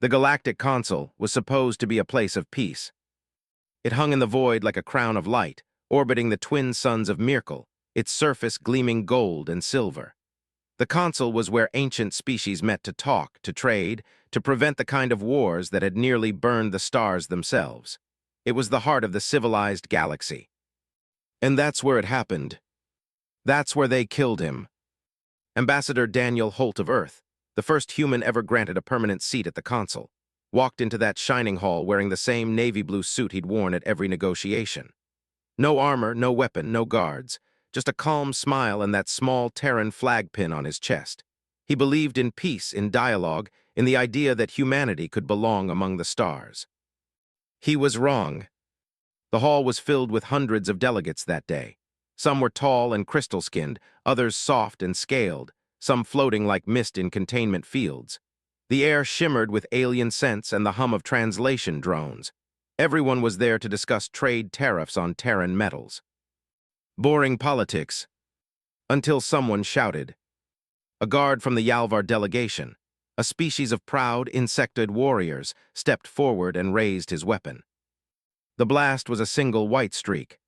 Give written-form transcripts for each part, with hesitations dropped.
The Galactic Console was supposed to be a place of peace. It hung in the void like a crown of light, orbiting the twin suns of Myrkul, its surface gleaming gold and silver. The console was where ancient species met to talk, to trade, to prevent the kind of wars that had nearly burned the stars themselves. It was the heart of the civilized galaxy. And that's where it happened. That's where they killed him. Ambassador Daniel Holt of Earth, the first human ever granted a permanent seat at the console, walked into that shining hall wearing the same navy blue suit he'd worn at every negotiation. No armor, no weapon, no guards, just a calm smile and that small Terran flag pin on his chest. He believed in peace, in dialogue, in the idea that humanity could belong among the stars. He was wrong. The hall was filled with hundreds of delegates that day. Some were tall and crystal-skinned, others soft and scaled, some floating like mist in containment fields. The air shimmered with alien scents and the hum of translation drones. Everyone was there to discuss trade tariffs on Terran metals. Boring politics. Until someone shouted. A guard from the Yalvar delegation, a species of proud, insectoid warriors, stepped forward and raised his weapon. The blast was a single white streak.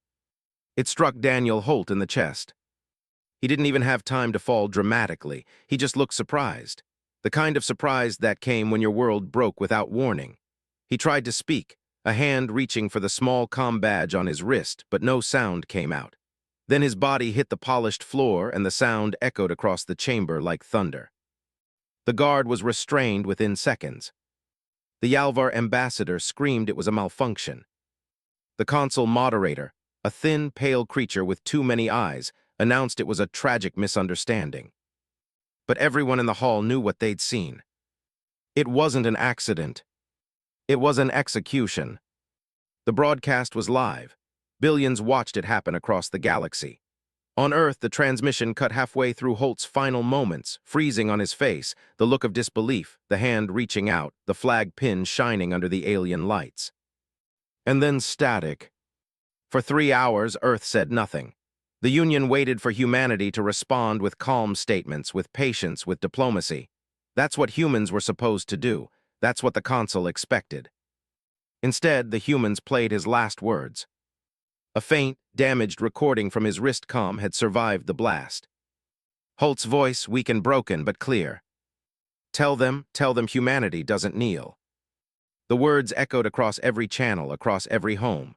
It struck Daniel Holt in the chest. He didn't even have time to fall dramatically. He just looked surprised. The kind of surprise that came when your world broke without warning. He tried to speak, a hand reaching for the small comm badge on his wrist, but no sound came out. Then his body hit the polished floor and the sound echoed across the chamber like thunder. The guard was restrained within seconds. The Yalvar ambassador screamed it was a malfunction. The consul moderator, a thin, pale creature with too many eyes, announced it was a tragic misunderstanding. But everyone in the hall knew what they'd seen. It wasn't an accident. It was an execution. The broadcast was live. Billions watched it happen across the galaxy. On Earth, the transmission cut halfway through Holt's final moments, freezing on his face, the look of disbelief, the hand reaching out, the flag pin shining under the alien lights. And then static. For 3 hours, Earth said nothing. The Union waited for humanity to respond with calm statements, with patience, with diplomacy. That's what humans were supposed to do. That's what the consul expected. Instead, the humans played his last words. A faint, damaged recording from his wrist comm had survived the blast. Holt's voice, weak and broken, but clear. Tell them humanity doesn't kneel. The words echoed across every channel, across every home.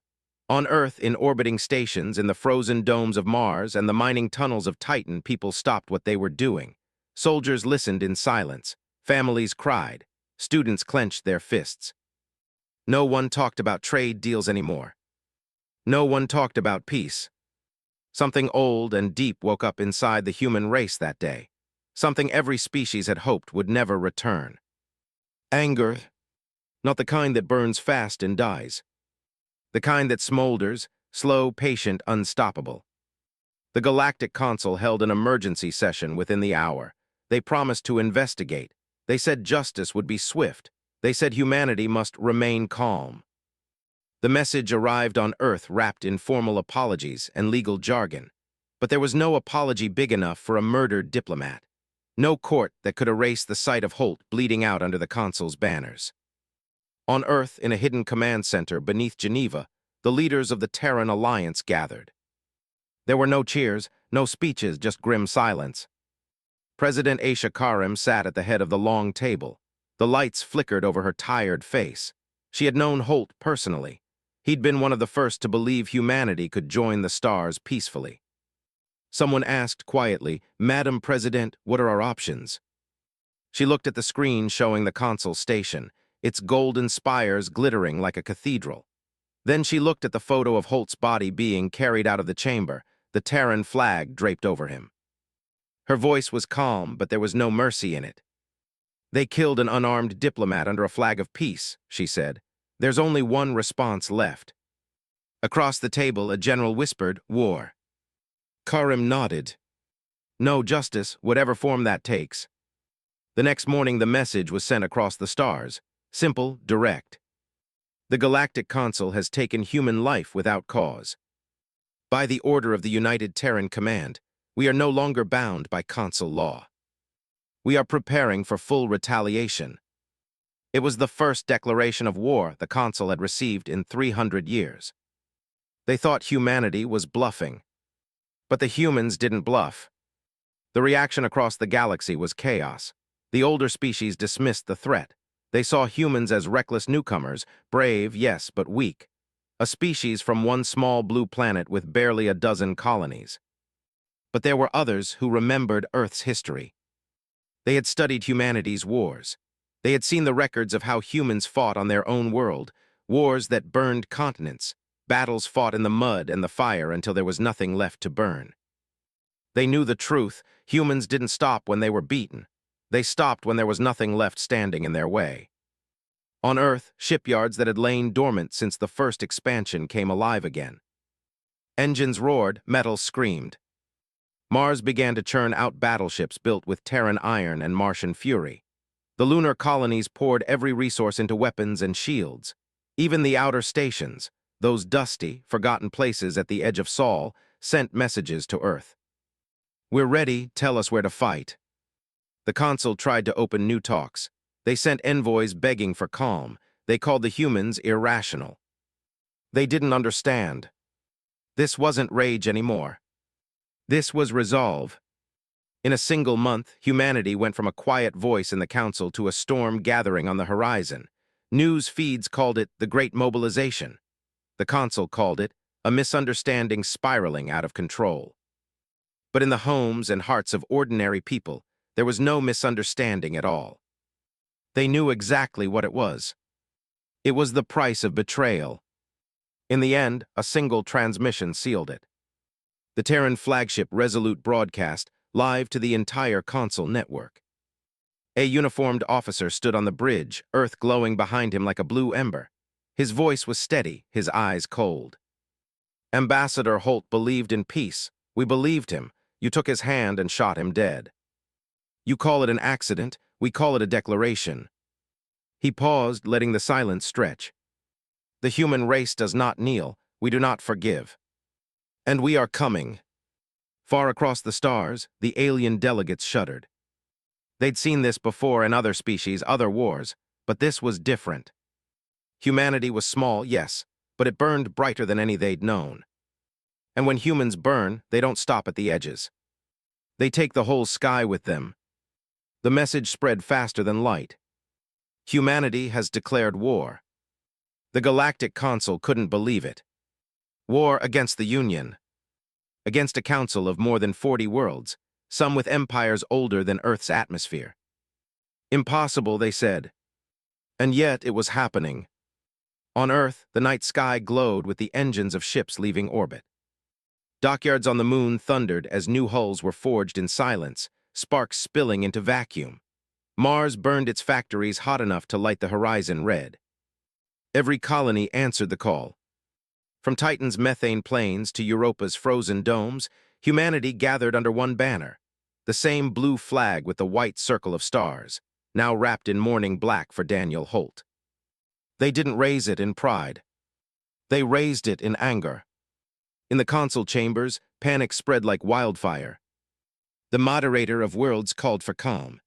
On Earth, in orbiting stations, in the frozen domes of Mars and the mining tunnels of Titan, people stopped what they were doing. Soldiers listened in silence. Families cried. Students clenched their fists. No one talked about trade deals anymore. No one talked about peace. Something old and deep woke up inside the human race that day. Something every species had hoped would never return. Anger. Not the kind that burns fast and dies. The kind that smolders, slow, patient, unstoppable. The Galactic Council held an emergency session within the hour. They promised to investigate. They said justice would be swift. They said humanity must remain calm. The message arrived on Earth wrapped in formal apologies and legal jargon. But there was no apology big enough for a murdered diplomat. No court that could erase the sight of Holt bleeding out under the consul's banners. On Earth, in a hidden command center beneath Geneva, the leaders of the Terran Alliance gathered. There were no cheers, no speeches, just grim silence. President Aisha Karim sat at the head of the long table. The lights flickered over her tired face. She had known Holt personally. He'd been one of the first to believe humanity could join the stars peacefully. Someone asked quietly, "Madam President, what are our options?" She looked at the screen showing the consul station, its golden spires glittering like a cathedral. Then she looked at the photo of Holt's body being carried out of the chamber, the Terran flag draped over him. Her voice was calm, but there was no mercy in it. "They killed an unarmed diplomat under a flag of peace," she said. "There's only one response left." Across the table, a general whispered, "War." Karim nodded. "No, justice, whatever form that takes." The next morning, the message was sent across the stars. Simple, direct. The Galactic Council has taken human life without cause. By the order of the United Terran Command, we are no longer bound by consul law. We are preparing for full retaliation. It was the first declaration of war the Council had received in 300 years. They thought humanity was bluffing. But the humans didn't bluff. The reaction across the galaxy was chaos. The older species dismissed the threat. They saw humans as reckless newcomers, brave, yes, but weak. A species from one small blue planet with barely a dozen colonies. But there were others who remembered Earth's history. They had studied humanity's wars. They had seen the records of how humans fought on their own world, wars that burned continents, battles fought in the mud and the fire until there was nothing left to burn. They knew the truth. Humans didn't stop when they were beaten. They stopped when there was nothing left standing in their way. On Earth, shipyards that had lain dormant since the first expansion came alive again. Engines roared, metal screamed. Mars began to churn out battleships built with Terran iron and Martian fury. The lunar colonies poured every resource into weapons and shields. Even the outer stations, those dusty, forgotten places at the edge of Sol, sent messages to Earth. "We're ready, tell us where to fight." The Council tried to open new talks. They sent envoys begging for calm. They called the humans irrational. They didn't understand. This wasn't rage anymore. This was resolve. In a single month, humanity went from a quiet voice in the Council to a storm gathering on the horizon. News feeds called it the Great Mobilization. The Council called it a misunderstanding spiraling out of control. But in the homes and hearts of ordinary people, there was no misunderstanding at all. They knew exactly what it was. It was the price of betrayal. In the end, a single transmission sealed it. The Terran flagship Resolute broadcast live to the entire Council network. A uniformed officer stood on the bridge, Earth glowing behind him like a blue ember. His voice was steady, his eyes cold. "Ambassador Holt believed in peace. We believed him. You took his hand and shot him dead. You call it an accident, we call it a declaration." He paused, letting the silence stretch. "The human race does not kneel. We do not forgive. And we are coming." Far across the stars, the alien delegates shuddered. They'd seen this before in other species, other wars, but this was different. Humanity was small, yes, but it burned brighter than any they'd known. And when humans burn, they don't stop at the edges. They take the whole sky with them. The message spread faster than light. Humanity has declared war. The Galactic Council couldn't believe it. War against the Union. Against a council of more than 40 worlds, some with empires older than Earth's atmosphere. Impossible, they said. And yet it was happening. On Earth, the night sky glowed with the engines of ships leaving orbit. Dockyards on the moon thundered as new hulls were forged in silence, sparks spilling into vacuum. Mars burned its factories hot enough to light the horizon red. Every colony answered the call. From Titan's methane plains to Europa's frozen domes, humanity gathered under one banner, the same blue flag with the white circle of stars, now wrapped in mourning black for Daniel Holt. They didn't raise it in pride. They raised it in anger. In the Council chambers, panic spread like wildfire. The moderator of worlds called for calm.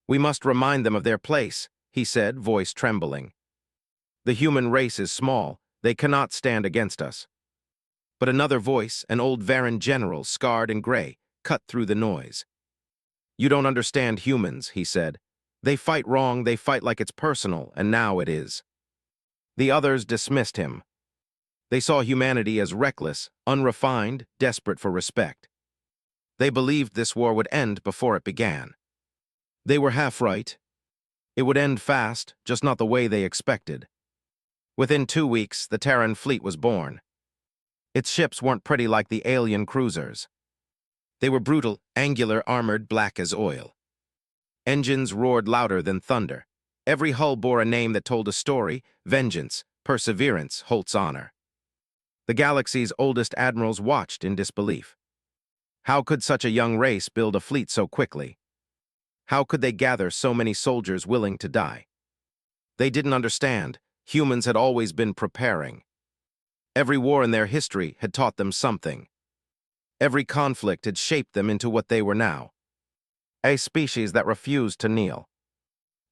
"We must remind them of their place," he said, voice trembling. "The human race is small. They cannot stand against us." But another voice, an old Varan general, scarred and gray, cut through the noise. "You don't understand humans," he said. "They fight wrong, they fight like it's personal, and now it is." The others dismissed him. They saw humanity as reckless, unrefined, desperate for respect. They believed this war would end before it began. They were half right. It would end fast, just not the way they expected. Within 2 weeks, the Terran fleet was born. Its ships weren't pretty like the alien cruisers. They were brutal, angular, armored, black as oil. Engines roared louder than thunder. Every hull bore a name that told a story: vengeance, perseverance, Holt's honor. The galaxy's oldest admirals watched in disbelief. How could such a young race build a fleet so quickly? How could they gather so many soldiers willing to die? They didn't understand. Humans had always been preparing. Every war in their history had taught them something. Every conflict had shaped them into what they were now. A species that refused to kneel.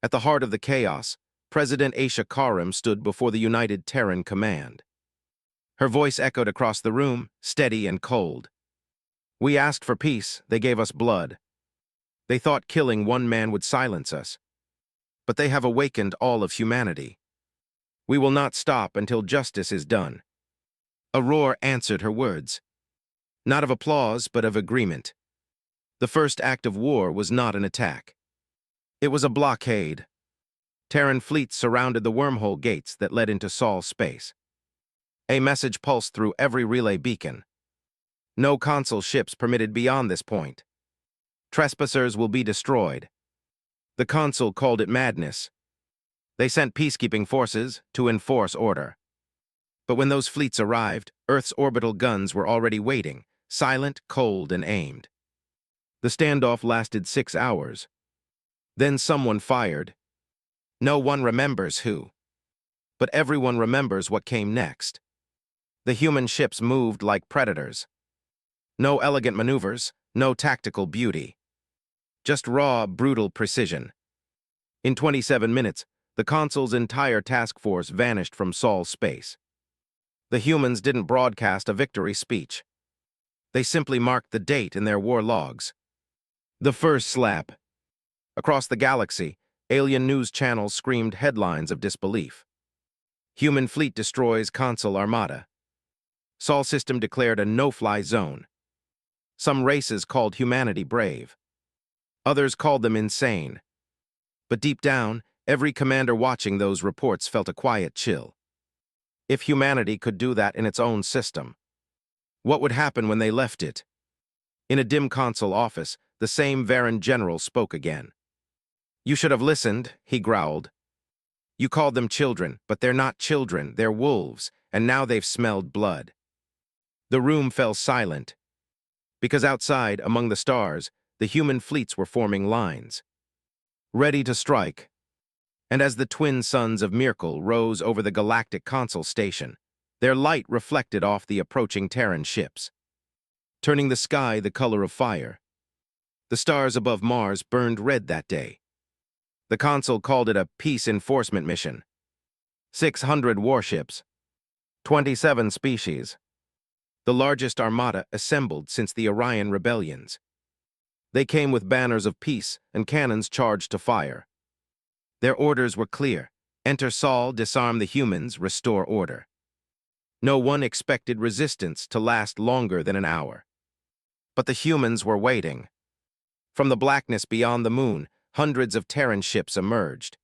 At the heart of the chaos, President Aisha Karim stood before the United Terran Command. Her voice echoed across the room, steady and cold. We asked for peace, they gave us blood. They thought killing one man would silence us. But they have awakened all of humanity. We will not stop until justice is done. A roar answered her words. Not of applause, but of agreement. The first act of war was not an attack. It was a blockade. Terran fleets surrounded the wormhole gates that led into Sol's space. A message pulsed through every relay beacon. No console ships permitted beyond this point. Trespassers will be destroyed. The consul called it madness. They sent peacekeeping forces to enforce order. But when those fleets arrived, Earth's orbital guns were already waiting, silent, cold, and aimed. The standoff lasted 6 hours. Then someone fired. No one remembers who. But everyone remembers what came next. The human ships moved like predators. No elegant maneuvers, no tactical beauty. Just raw, brutal precision. In 27 minutes, the consul's entire task force vanished from Sol's space. The humans didn't broadcast a victory speech. They simply marked the date in their war logs. The first slap. Across the galaxy, alien news channels screamed headlines of disbelief. Human fleet destroys consul armada. Sol system declared a no-fly zone. Some races called humanity brave. Others called them insane. But deep down, every commander watching those reports felt a quiet chill. If humanity could do that in its own system, what would happen when they left it? In a dim consul office, the same Varan general spoke again. You should have listened, he growled. You called them children, but they're not children, they're wolves, and now they've smelled blood. The room fell silent, because outside, among the stars, the human fleets were forming lines, ready to strike. And as the twin suns of Myrkul rose over the Galactic consul station, their light reflected off the approaching Terran ships, turning the sky the color of fire. The stars above Mars burned red that day. The consul called it a peace enforcement mission. 600 warships, 27 species. The largest armada assembled since the Orion rebellions. They came with banners of peace and cannons charged to fire. Their orders were clear. Enter Sol, disarm the humans, restore order. No one expected resistance to last longer than an hour. But the humans were waiting. From the blackness beyond the moon, hundreds of Terran ships emerged.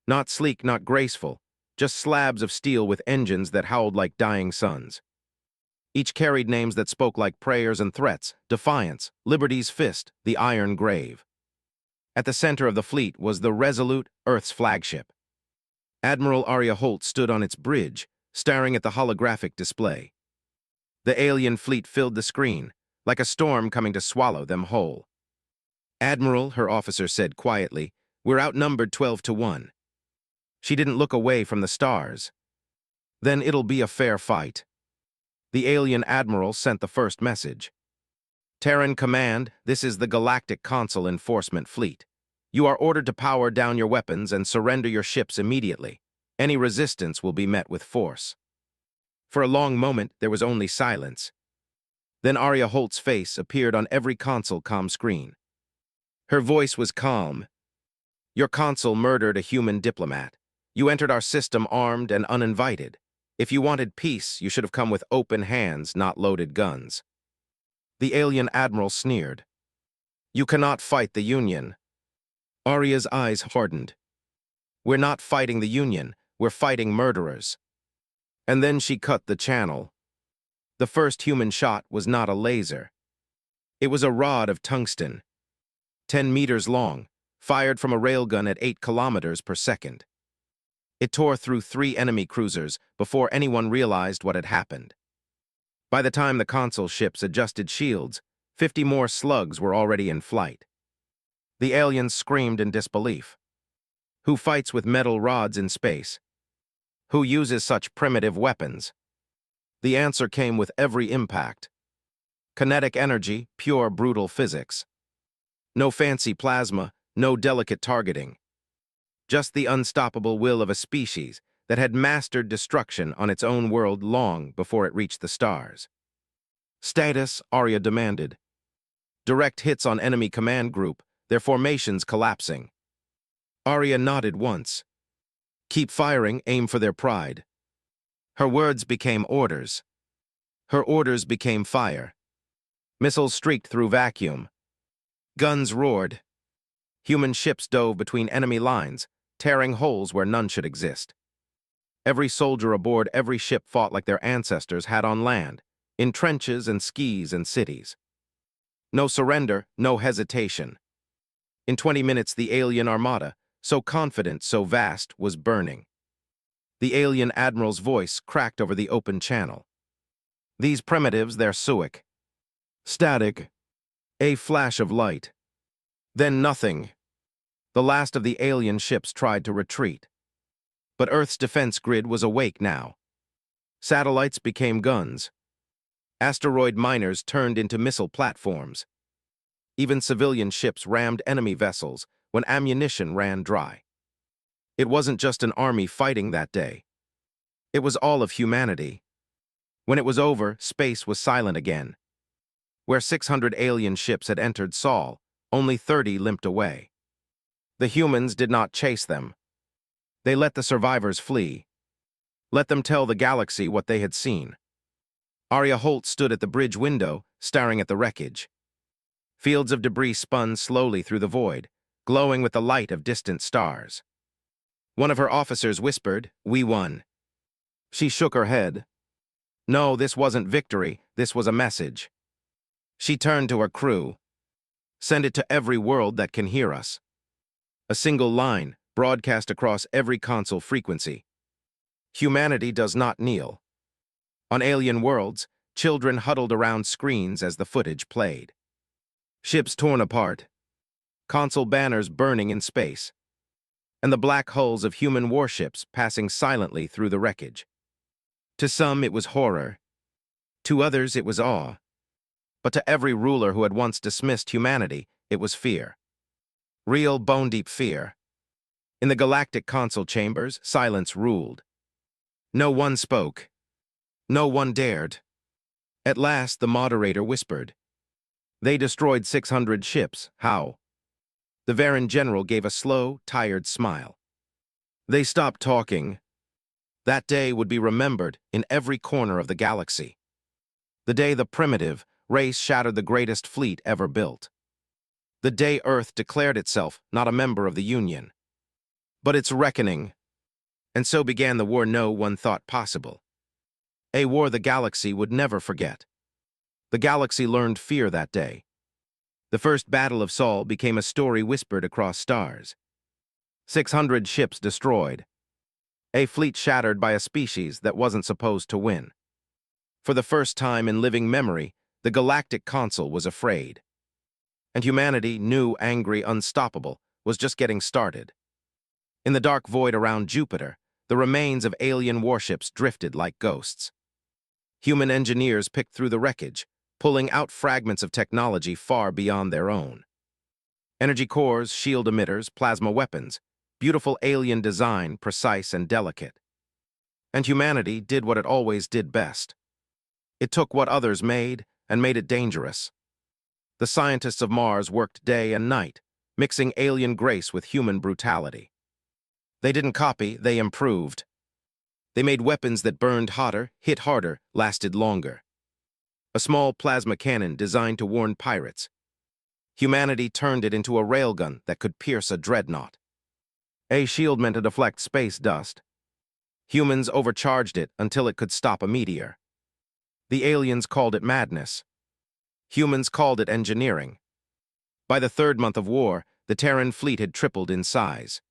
Not sleek, not graceful, just slabs of steel with engines that howled like dying suns. Each carried names that spoke like prayers and threats: Defiance, Liberty's Fist, the Iron Grave. At the center of the fleet was the Resolute, Earth's flagship. Admiral Arya Holt stood on its bridge, staring at the holographic display. The alien fleet filled the screen, like a storm coming to swallow them whole. Admiral, her officer said quietly, we're outnumbered 12-1. She didn't look away from the stars. Then it'll be a fair fight. The alien admiral sent the first message. Terran Command, this is the Galactic Consul Enforcement Fleet. You are ordered to power down your weapons and surrender your ships immediately. Any resistance will be met with force. For a long moment, there was only silence. Then Arya Holt's face appeared on every console comm screen. Her voice was calm. Your consul murdered a human diplomat. You entered our system armed and uninvited. If you wanted peace, you should have come with open hands, not loaded guns. The alien admiral sneered. You cannot fight the Union. Arya's eyes hardened. We're not fighting the Union, we're fighting murderers. And then she cut the channel. The first human shot was not a laser. It was a rod of tungsten, 10 meters long, fired from a railgun at 8 kilometers per second. It tore through 3 enemy cruisers before anyone realized what had happened. By the time the consul ships adjusted shields, 50 more slugs were already in flight. The aliens screamed in disbelief. Who fights with metal rods in space? Who uses such primitive weapons? The answer came with every impact. Kinetic energy, pure brutal physics. No fancy plasma, no delicate targeting. just the unstoppable will of a species that had mastered destruction on its own world long before it reached the stars. Status, Arya demanded. Direct hits on enemy command group, their formations collapsing. Arya nodded once. Keep firing, aim for their pride. Her words became orders. Her orders became fire. Missiles streaked through vacuum. Guns roared. Human ships dove between enemy lines, tearing holes where none should exist. Every soldier aboard every ship fought like their ancestors had on land, in trenches and skis and cities. No surrender, no hesitation. In 20 minutes, the alien armada, so confident, so vast, was burning. The alien admiral's voice cracked over the open channel. These primitives, they're Suic. Static. A flash of light. Then nothing. The last of the alien ships tried to retreat. But Earth's defense grid was awake now. Satellites became guns. Asteroid miners turned into missile platforms. Even civilian ships rammed enemy vessels when ammunition ran dry. It wasn't just an army fighting that day. It was all of humanity. When it was over, space was silent again. Where 600 alien ships had entered Sol, only 30 limped away. The humans did not chase them. They let the survivors flee. Let them tell the galaxy what they had seen. Arya Holt stood at the bridge window, staring at the wreckage. Fields of debris spun slowly through the void, glowing with the light of distant stars. One of her officers whispered, "We won." She shook her head. No, this wasn't victory, this was a message. She turned to her crew. Send it to every world that can hear us. A single line, broadcast across every console frequency. Humanity does not kneel. On alien worlds, children huddled around screens as the footage played. Ships torn apart. Console banners burning in space. And the black hulls of human warships passing silently through the wreckage. To some, it was horror. To others, it was awe. But to every ruler who had once dismissed humanity, it was fear. Real, bone-deep fear. In the Galactic console chambers, silence ruled. No one spoke. No one dared. At last, the moderator whispered. They destroyed 600 ships. How? The Varan general gave a slow, tired smile. They stopped talking. That day would be remembered in every corner of the galaxy. The day the primitive race shattered the greatest fleet ever built. The day Earth declared itself not a member of the Union. But its reckoning. And so began the war no one thought possible. A war the galaxy would never forget. The galaxy learned fear that day. The first battle of Sol became a story whispered across stars. 600 ships destroyed. A fleet shattered by a species that wasn't supposed to win. For the first time in living memory, the Galactic Council was afraid. And humanity, new, angry, unstoppable, was just getting started. In the dark void around Jupiter, the remains of alien warships drifted like ghosts. Human engineers picked through the wreckage, pulling out fragments of technology far beyond their own. Energy cores, shield emitters, plasma weapons, beautiful alien design, precise and delicate. And humanity did what it always did best. It took what others made and made it dangerous. The scientists of Mars worked day and night, mixing alien grace with human brutality. They didn't copy, they improved. They made weapons that burned hotter, hit harder, lasted longer. A small plasma cannon designed to warn pirates. Humanity turned it into a railgun that could pierce a dreadnought. A shield meant to deflect space dust. Humans overcharged it until it could stop a meteor. The aliens called it madness. Humans called it engineering. By the third month of war, the Terran fleet had tripled in size.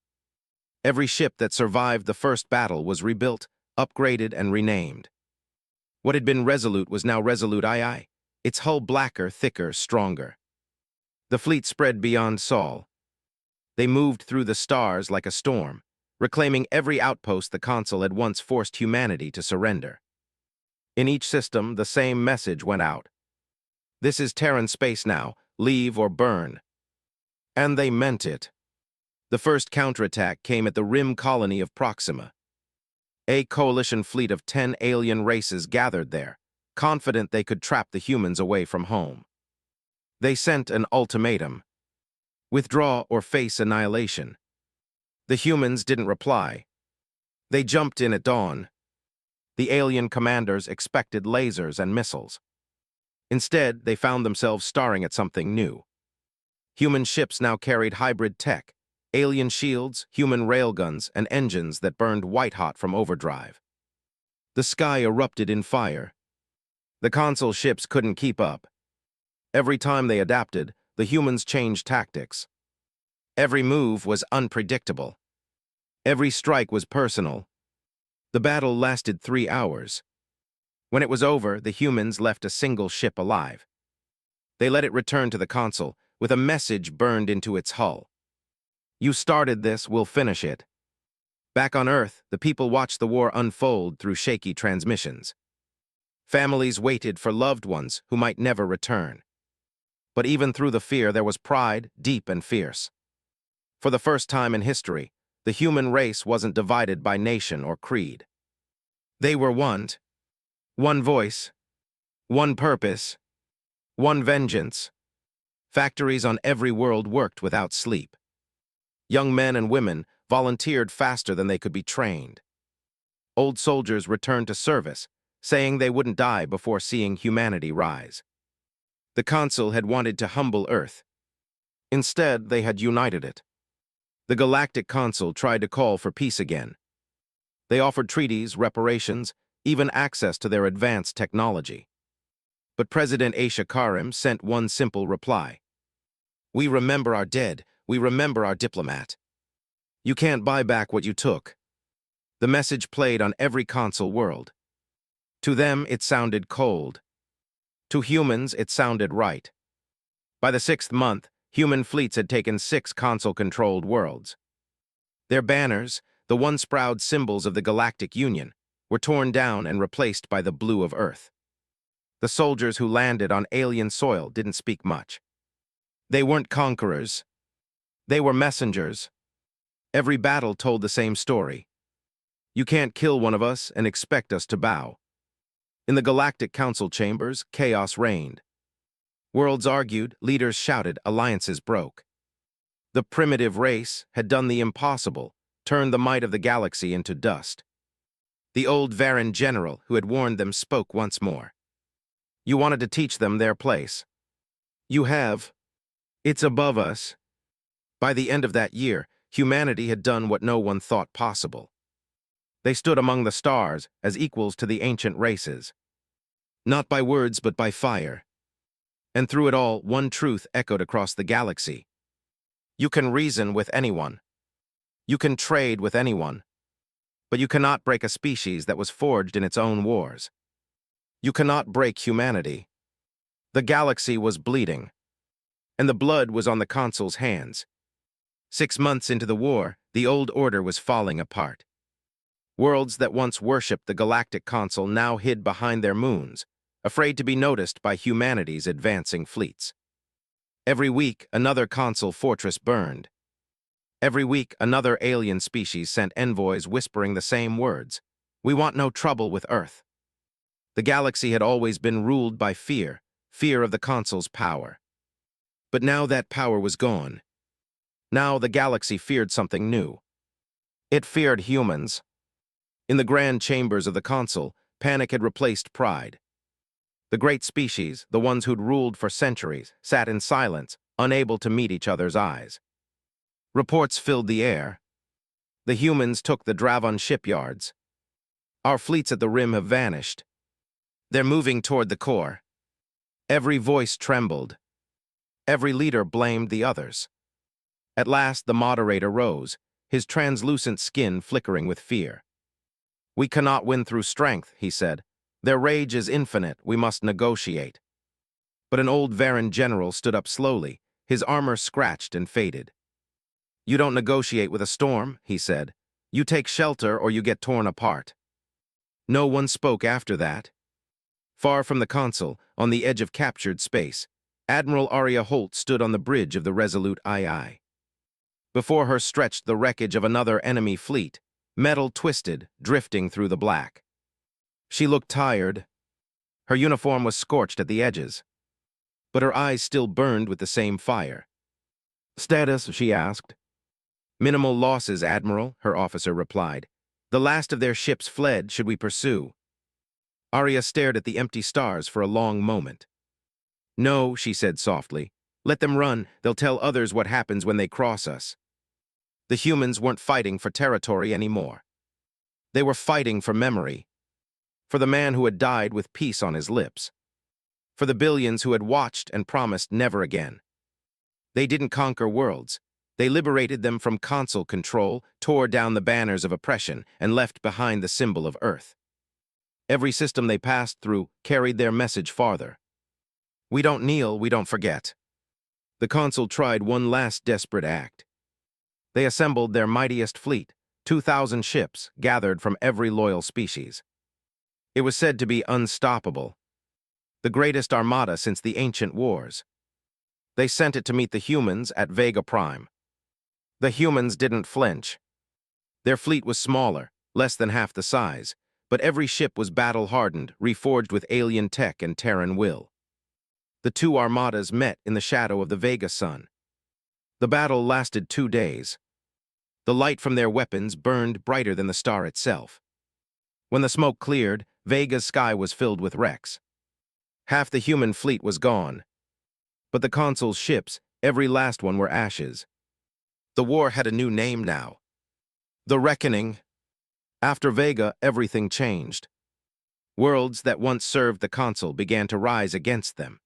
Every ship that survived the first battle was rebuilt, upgraded, and renamed. What had been Resolute was now Resolute II, its hull blacker, thicker, stronger. The fleet spread beyond Sol. They moved through the stars like a storm, reclaiming every outpost the console had once forced humanity to surrender. In each system, the same message went out. This is Terran space now, leave or burn. And they meant it. The first counterattack came at the rim colony of Proxima. A coalition fleet of 10 alien races gathered there, confident they could trap the humans away from home. They sent an ultimatum: withdraw or face annihilation. The humans didn't reply. They jumped in at dawn. The alien commanders expected lasers and missiles. Instead, they found themselves staring at something new. Human ships now carried hybrid tech, alien shields, human railguns, and engines that burned white-hot from overdrive. The sky erupted in fire. The console ships couldn't keep up. Every time they adapted, the humans changed tactics. Every move was unpredictable. Every strike was personal. The battle lasted 3 hours. When it was over, the humans left a single ship alive. They let it return to the console, with a message burned into its hull. You started this, we'll finish it. Back on Earth, the people watched the war unfold through shaky transmissions. Families waited for loved ones who might never return. But even through the fear, there was pride, deep and fierce. For the first time in history, the human race wasn't divided by nation or creed. They were one voice, one purpose, one vengeance. Factories on every world worked without sleep. Young men and women volunteered faster than they could be trained. Old soldiers returned to service, saying they wouldn't die before seeing humanity rise. The Council had wanted to humble Earth. Instead, they had united it. The Galactic Council tried to call for peace again. They offered treaties, reparations, even access to their advanced technology. But President Aisha Karim sent one simple reply: "We remember our dead, we remember our diplomat. You can't buy back what you took." The message played on every console world. To them, it sounded cold. To humans, it sounded right. By the 6th month, human fleets had taken 6 console-controlled worlds. Their banners, the once proud symbols of the Galactic Union, were torn down and replaced by the blue of Earth. The soldiers who landed on alien soil didn't speak much. They weren't conquerors. They were messengers. Every battle told the same story. You can't kill one of us and expect us to bow. In the Galactic Council chambers, chaos reigned. Worlds argued, leaders shouted, alliances broke. The primitive race had done the impossible, turned the might of the galaxy into dust. The old Varan general who had warned them spoke once more. You wanted to teach them their place. You have. It's above us. By the end of that year, humanity had done what no one thought possible. They stood among the stars as equals to the ancient races. Not by words, but by fire. And through it all, one truth echoed across the galaxy. You can reason with anyone. You can trade with anyone. But you cannot break a species that was forged in its own wars. You cannot break humanity. The galaxy was bleeding, and the blood was on the console's hands. 6 months into the war, the old order was falling apart. Worlds that once worshipped the Galactic Console now hid behind their moons, afraid to be noticed by humanity's advancing fleets. Every week, another console fortress burned. Every week, another alien species sent envoys whispering the same words: "We want no trouble with Earth." The galaxy had always been ruled by fear, fear of the console's power. But now that power was gone. Now the galaxy feared something new. It feared humans. In the grand chambers of the console, panic had replaced pride. The great species, the ones who'd ruled for centuries, sat in silence, unable to meet each other's eyes. Reports filled the air. The humans took the Dravon shipyards. Our fleets at the rim have vanished. They're moving toward the core. Every voice trembled. Every leader blamed the others. At last, the moderator rose, his translucent skin flickering with fear. "We cannot win through strength," he said. "Their rage is infinite, we must negotiate." But an old Varan general stood up slowly, his armor scratched and faded. "You don't negotiate with a storm," he said. "You take shelter or you get torn apart." No one spoke after that. Far from the console, on the edge of captured space, Admiral Arya Holt stood on the bridge of the resolute II. Before her stretched the wreckage of another enemy fleet, metal twisted, drifting through the black. She looked tired. Her uniform was scorched at the edges, but her eyes still burned with the same fire. "Status?" she asked. "Minimal losses, Admiral," her officer replied. "The last of their ships fled. Should we pursue?" Arya stared at the empty stars for a long moment. "No," she said softly. "Let them run. They'll tell others what happens when they cross us." The humans weren't fighting for territory anymore. They were fighting for memory. For the man who had died with peace on his lips. For the billions who had watched and promised never again. They didn't conquer worlds. They liberated them from console control, tore down the banners of oppression, and left behind the symbol of Earth. Every system they passed through carried their message farther. "We don't kneel, we don't forget." The consul tried one last desperate act. They assembled their mightiest fleet, 2,000 ships gathered from every loyal species. It was said to be unstoppable, the greatest armada since the ancient wars. They sent it to meet the humans at Vega Prime. The humans didn't flinch. Their fleet was smaller, less than half the size, but every ship was battle-hardened, reforged with alien tech and Terran will. The two armadas met in the shadow of the Vega sun. The battle lasted 2 days. The light from their weapons burned brighter than the star itself. When the smoke cleared, Vega's sky was filled with wrecks. Half the human fleet was gone. But the consul's ships, every last one, were ashes. The war had a new name now. The Reckoning. After Vega, everything changed. Worlds that once served the consul began to rise against them.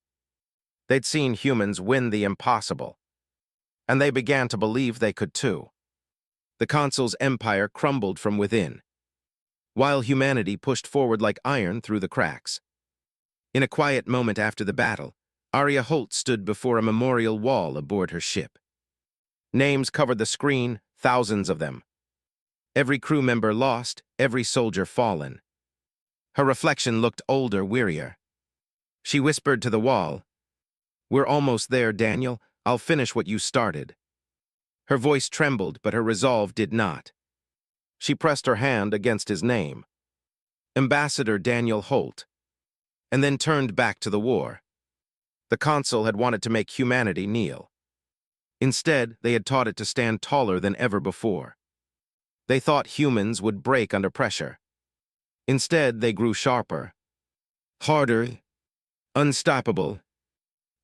They'd seen humans win the impossible. And they began to believe they could too. The consul's empire crumbled from within, while humanity pushed forward like iron through the cracks. In a quiet moment after the battle, Arya Holt stood before a memorial wall aboard her ship. Names covered the screen, thousands of them. Every crew member lost, every soldier fallen. Her reflection looked older, wearier. She whispered to the wall, "We're almost there, Daniel. I'll finish what you started." Her voice trembled, but her resolve did not. She pressed her hand against his name, Ambassador Daniel Holt, and then turned back to the war. The consul had wanted to make humanity kneel. Instead, they had taught it to stand taller than ever before. They thought humans would break under pressure. Instead, they grew sharper, harder, unstoppable.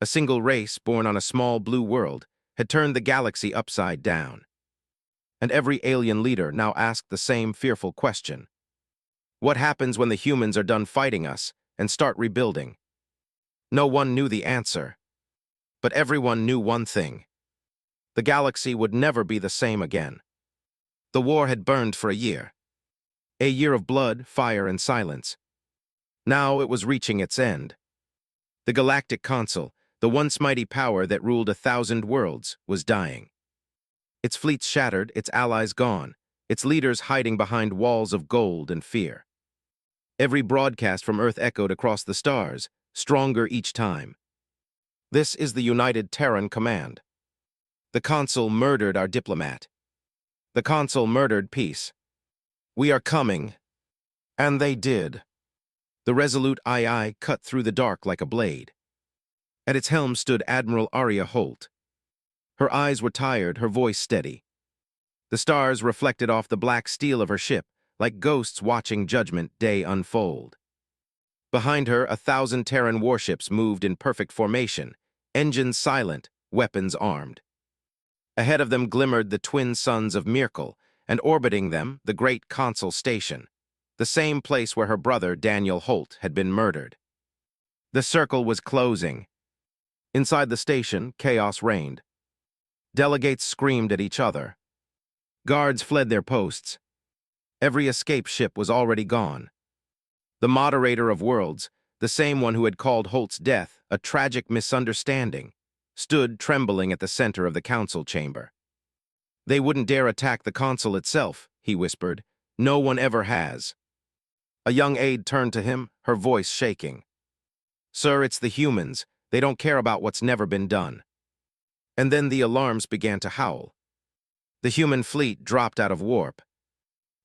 A single race born on a small blue world had turned the galaxy upside down. And every alien leader now asked the same fearful question. What happens when the humans are done fighting us and start rebuilding? No one knew the answer. But everyone knew one thing. The galaxy would never be the same again. The war had burned for a year. A year of blood, fire, and silence. Now it was reaching its end. The Galactic Consul, the once mighty power that ruled 1,000 worlds, was dying. Its fleets shattered, its allies gone, its leaders hiding behind walls of gold and fear. Every broadcast from Earth echoed across the stars, stronger each time. "This is the United Terran Command. The consul murdered our diplomat. The consul murdered peace. We are coming." And they did. The resolute II cut through the dark like a blade. At its helm stood Admiral Arya Holt. Her eyes were tired, her voice steady. The stars reflected off the black steel of her ship, like ghosts watching Judgment Day unfold. Behind her, 1,000 Terran warships moved in perfect formation, engines silent, weapons armed. Ahead of them glimmered the twin suns of Myrkul, and orbiting them, the great consul station, the same place where her brother, Daniel Holt, had been murdered. The circle was closing. Inside the station, chaos reigned. Delegates screamed at each other. Guards fled their posts. Every escape ship was already gone. The moderator of worlds, the same one who had called Holt's death a tragic misunderstanding, stood trembling at the center of the council chamber. "They wouldn't dare attack the consul itself," he whispered. "No one ever has." A young aide turned to him, her voice shaking. "Sir, it's the humans. They don't care about what's never been done." And then the alarms began to howl. The human fleet dropped out of warp.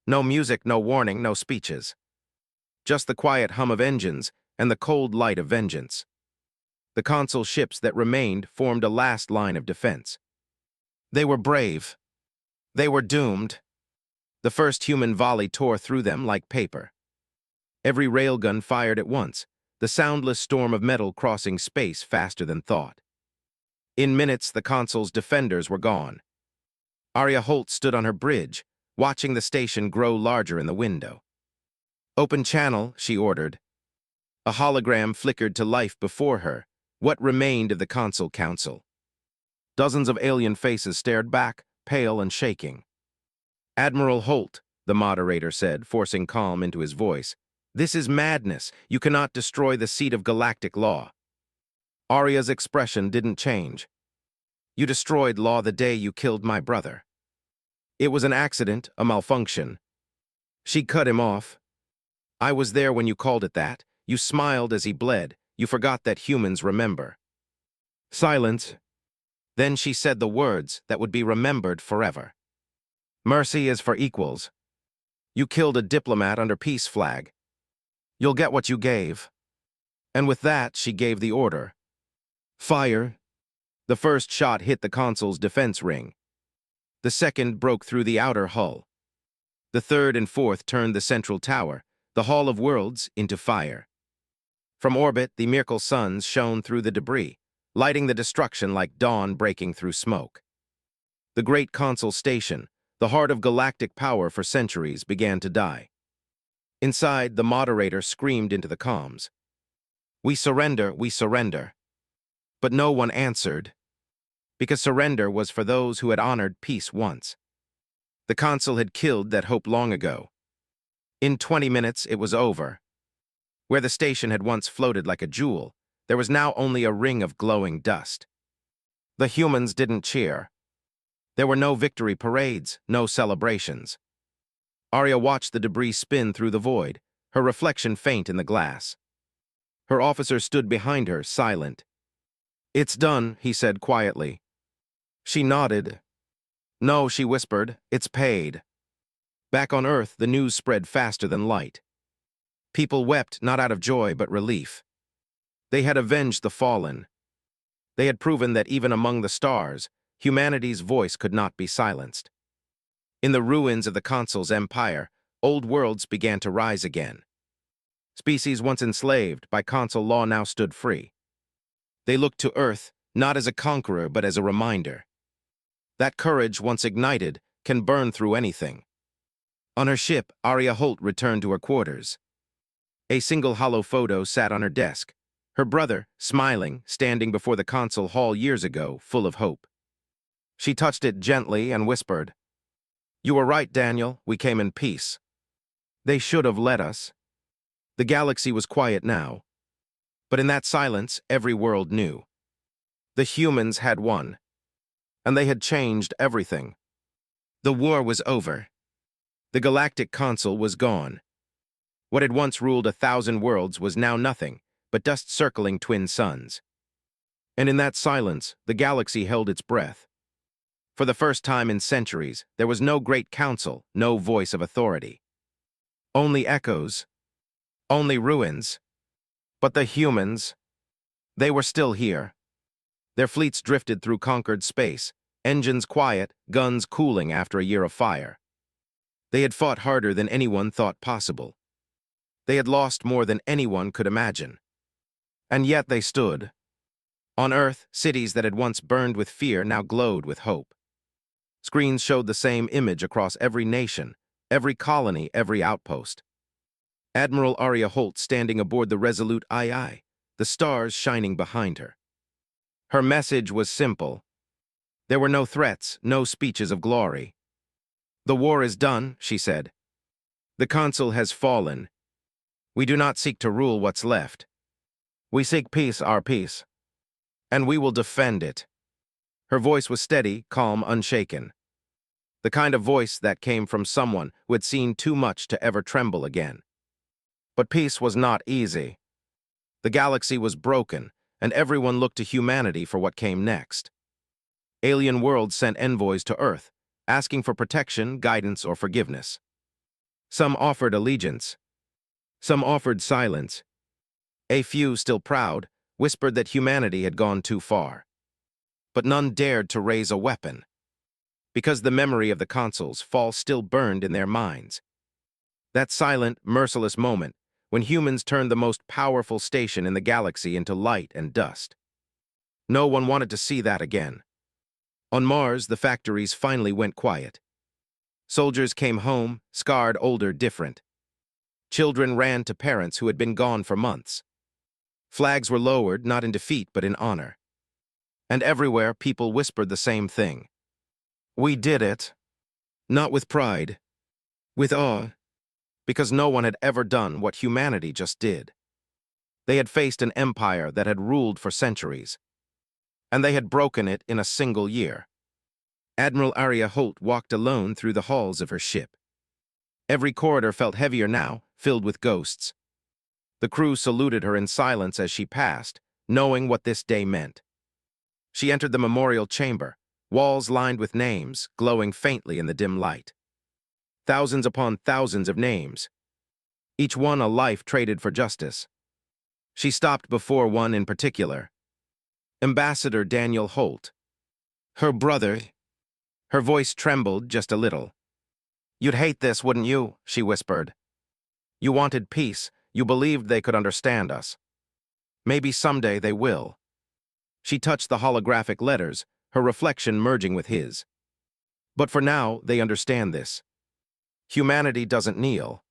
No music, no warning, no speeches. Just the quiet hum of engines and the cold light of vengeance. The console ships that remained formed a last line of defense. They were brave. They were doomed. The first human volley tore through them like paper. Every railgun fired at once, the soundless storm of metal crossing space faster than thought. In minutes, the console's defenders were gone. Arya Holt stood on her bridge, watching the station grow larger in the window. "Open channel," she ordered. A hologram flickered to life before her, what remained of the console council. Dozens of alien faces stared back, pale and shaking. "Admiral Holt," the moderator said, forcing calm into his voice, "this is madness. You cannot destroy the seat of galactic law." Arya's expression didn't change. "You destroyed law the day you killed my brother." "It was an accident, a malfunction." She cut him off. "I was there when you called it that. You smiled as he bled. You forgot that humans remember." Silence. Then she said the words that would be remembered forever. "Mercy is for equals. You killed a diplomat under peace flag. You'll get what you gave." And with that, she gave the order. "Fire." The first shot hit the console's defense ring. The second broke through the outer hull. The third and fourth turned the central tower, the Hall of Worlds, into fire. From orbit, the Myrkul suns shone through the debris, lighting the destruction like dawn breaking through smoke. The great console station, the heart of galactic power for centuries, began to die. Inside, the moderator screamed into the comms. "We surrender, we surrender." But no one answered, because surrender was for those who had honored peace once. The console had killed that hope long ago. In 20 minutes, it was over. Where the station had once floated like a jewel, there was now only a ring of glowing dust. The humans didn't cheer. There were no victory parades, no celebrations. Arya watched the debris spin through the void, her reflection faint in the glass. Her officer stood behind her, silent. "It's done," he said quietly. She nodded. "No," she whispered, "it's paid." Back on Earth, the news spread faster than light. People wept not out of joy but relief. They had avenged the fallen. They had proven that even among the stars, humanity's voice could not be silenced. In the ruins of the console's empire, old worlds began to rise again. Species once enslaved by console law now stood free. They looked to Earth not as a conqueror but as a reminder. That courage, once ignited, can burn through anything. On her ship, Arya Holt returned to her quarters. A single hollow photo sat on her desk, her brother, smiling, standing before the console hall years ago, full of hope. She touched it gently and whispered, "You were right, Daniel, we came in peace. They should have let us." The galaxy was quiet now, but in that silence, every world knew. The humans had won, and they had changed everything. The war was over. The galactic console was gone. What had once ruled 1,000 worlds was now nothing but dust circling twin suns. And in that silence, the galaxy held its breath. For the first time in centuries, there was no great council, no voice of authority. Only echoes, only ruins. But the humans, they were still here. Their fleets drifted through conquered space, engines quiet, guns cooling after a year of fire. They had fought harder than anyone thought possible. They had lost more than anyone could imagine. And yet they stood. On Earth, cities that had once burned with fear now glowed with hope. Screens showed the same image across every nation, every colony, every outpost. Admiral Arya Holt standing aboard the resolute II, the stars shining behind her. Her message was simple. There were no threats, no speeches of glory. "The war is done," she said. "The console has fallen. We do not seek to rule what's left. We seek peace, our peace. And we will defend it." Her voice was steady, calm, unshaken. The kind of voice that came from someone who had seen too much to ever tremble again. But peace was not easy. The galaxy was broken, and everyone looked to humanity for what came next. Alien worlds sent envoys to Earth, asking for protection, guidance, or forgiveness. Some offered allegiance. Some offered silence. A few, still proud, whispered that humanity had gone too far. But none dared to raise a weapon, because the memory of the consul's fall still burned in their minds. That silent, merciless moment when humans turned the most powerful station in the galaxy into light and dust. No one wanted to see that again. On Mars, the factories finally went quiet. Soldiers came home, scarred, older, different. Children ran to parents who had been gone for months. Flags were lowered, not in defeat, but in honor. And everywhere, people whispered the same thing. We did it. Not with pride, with awe, because no one had ever done what humanity just did. They had faced an empire that had ruled for centuries, and they had broken it in a single year. Admiral Arya Holt walked alone through the halls of her ship. Every corridor felt heavier now, filled with ghosts. The crew saluted her in silence as she passed, knowing what this day meant. She entered the memorial chamber, walls lined with names, glowing faintly in the dim light. Thousands upon thousands of names, each one a life traded for justice. She stopped before one in particular, Ambassador Daniel Holt. Her brother. Her voice trembled just a little. You'd hate this, wouldn't you? She whispered. You wanted peace. You believed they could understand us. Maybe someday they will. She touched the holographic letters, her reflection merging with his. But for now, they understand this. Humanity doesn't kneel.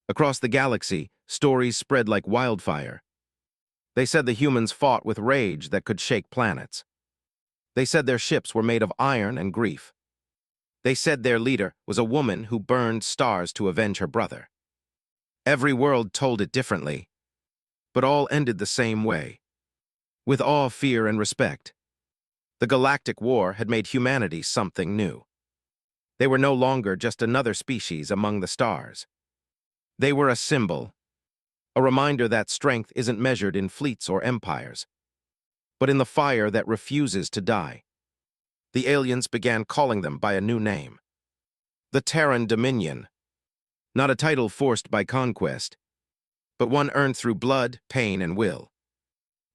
Across the galaxy, stories spread like wildfire. They said the humans fought with rage that could shake planets. They said their ships were made of iron and grief. They said their leader was a woman who burned stars to avenge her brother. Every world told it differently, but all ended the same way, with awe, fear, and respect. The Galactic War had made humanity something new. They were no longer just another species among the stars. They were a symbol, a reminder that strength isn't measured in fleets or empires, but in the fire that refuses to die. The aliens began calling them by a new name. The Terran Dominion. Not a title forced by conquest, but one earned through blood, pain, and will.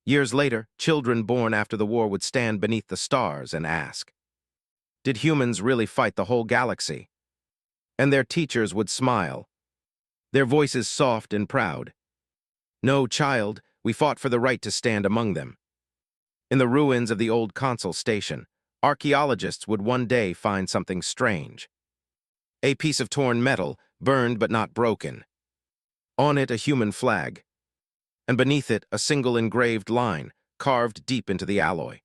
Years later, children born after the war would stand beneath the stars and ask, did humans really fight the whole galaxy? And their teachers would smile, their voices soft and proud. No, child, we fought for the right to stand among them. In the ruins of the old consul station, archaeologists would one day find something strange. A piece of torn metal, burned but not broken. On it, a human flag, and beneath it, a single engraved line, carved deep into the alloy.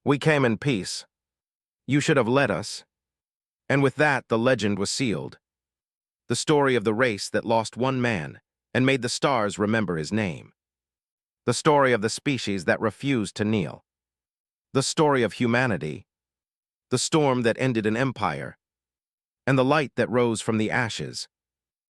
We came in peace. You should have let us. And with that, the legend was sealed. The story of the race that lost one man and made the stars remember his name. The story of the species that refused to kneel. The story of humanity. The storm that ended an empire. And the light that rose from the ashes.